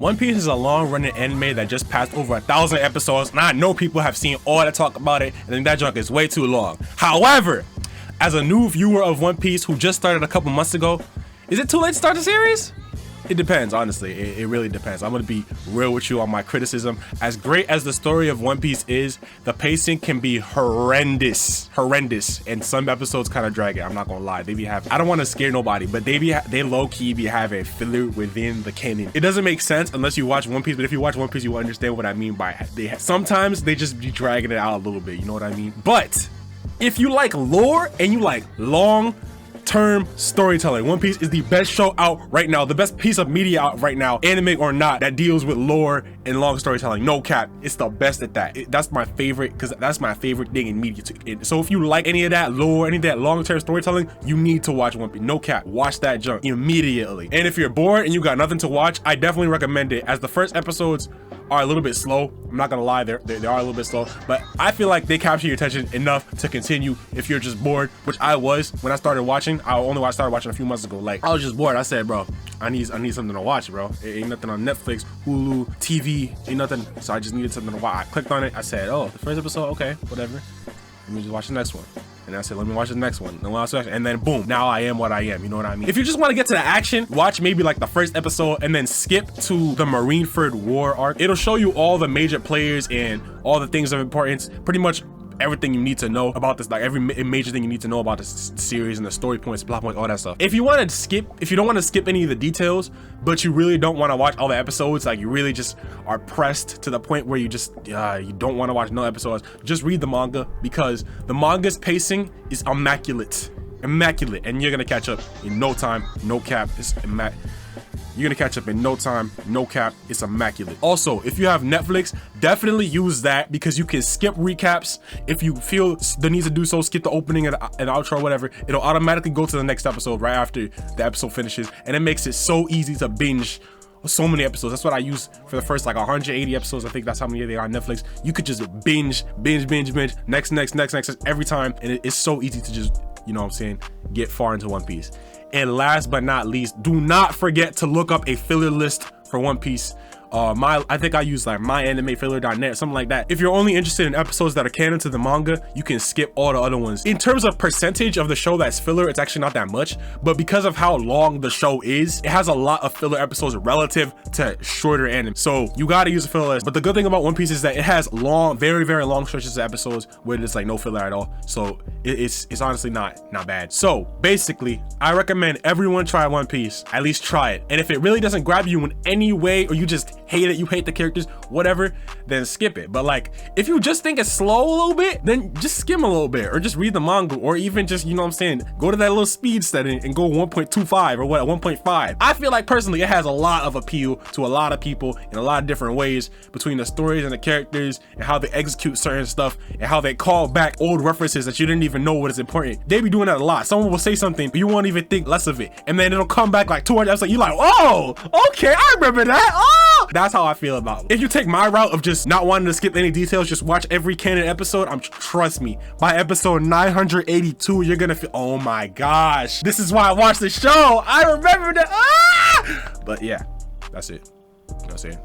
One Piece is a long-running anime that just passed over 1,000 episodes, and I know people have seen all that talk about it, and think that junk is way too long. However, as a new viewer of One Piece who just started a couple months ago, is it too late to start the series? It depends, honestly. It really depends. I'm gonna be real with you on my criticism. As great as the story of One Piece is, the pacing can be horrendous, and some episodes kind of drag it. I'm not gonna lie. I don't want to scare nobody, but they low-key be having filler within the canon. It doesn't make sense unless you watch One Piece, but if you watch One Piece, you will understand what I mean by sometimes they just be dragging it out a little bit. You know what I mean? But if you like lore and you like long-term storytelling, One Piece is the best show out right now, the best piece of media out right now, anime or not, that deals with lore and long storytelling. No cap, it's the best at that. That's my favorite, because that's my favorite thing in media too. So if you like any of that lore, any of that long-term storytelling, you need to watch One Piece. No cap, watch that junk immediately. And if you're bored and you got nothing to watch, I definitely recommend it, as the first episodes are a little bit slow. I'm not gonna lie, they are a little bit slow, but I feel like they capture your attention enough to continue if you're just bored, which I was when I started watching. I started watching a few months ago. Like, I was just bored. I said, bro, I need something to watch, bro. It ain't nothing on Netflix, Hulu, TV, ain't nothing. So I just needed something to watch. I clicked on it. I said, oh, the first episode, okay, whatever. Let me just watch the next one. And I said, let me watch the next one. And then boom, now I am what I am. You know what I mean? If you just want to get to the action, watch maybe like the first episode and then skip to the Marineford War arc. It'll show you all the major players and all the things of importance. Pretty much everything you need to know about this, like every major thing you need to know about this series and the story points, plot points, all that stuff. If you don't want to skip any of the details, but you really don't want to watch all the episodes, like you really just are pressed to the point where you just you don't want to watch no episodes, just read the manga, because the manga's pacing is immaculate, and you're gonna catch up in no time. No cap, you're gonna catch up in no time, no cap, it's immaculate. Also, if you have Netflix, definitely use that, because you can skip recaps. If you feel the need to do so, skip the opening and outro or whatever, it'll automatically go to the next episode right after the episode finishes, and it makes it so easy to binge so many episodes. That's what I use for the first like 180 episodes. I think that's how many they are on Netflix. You could just binge, next every time, and it's so easy to just, you know what I'm saying, get far into One Piece. And last but not least, do not forget to look up a filler list for One Piece. I think I use like myAnimeFiller.net, something like that. If you're only interested in episodes that are canon to the manga, you can skip all the other ones. In terms of percentage of the show that's filler, it's actually not that much, but because of how long the show is, it has a lot of filler episodes relative to shorter anime. So you gotta use a filler list. But the good thing about One Piece is that it has long, very long stretches of episodes where there's like no filler at all. So it's honestly not bad. So basically, I recommend everyone try One Piece. At least try it. And if it really doesn't grab you in any way, or you just hate it, you hate the characters, whatever, then skip it. But like, if you just think it's slow a little bit, then just skim a little bit, or just read the manga, or even just, you know what I'm saying, go to that little speed setting and go 1.25 or 1.5. I feel like personally it has a lot of appeal to a lot of people in a lot of different ways, between the stories and the characters and how they execute certain stuff and how they call back old references that you didn't even know what is important. They be doing that a lot. Someone will say something, but you won't even think less of it, and then it'll come back like 200 episodes. You're like, oh, okay, I remember that. Oh, that's how I feel about it. If you take my route of just not wanting to skip any details, just watch every canon episode, trust me, by episode 982, you're gonna feel, oh my gosh, this is why I watched the show. I remember that. But yeah, that's it. You know what I'm saying?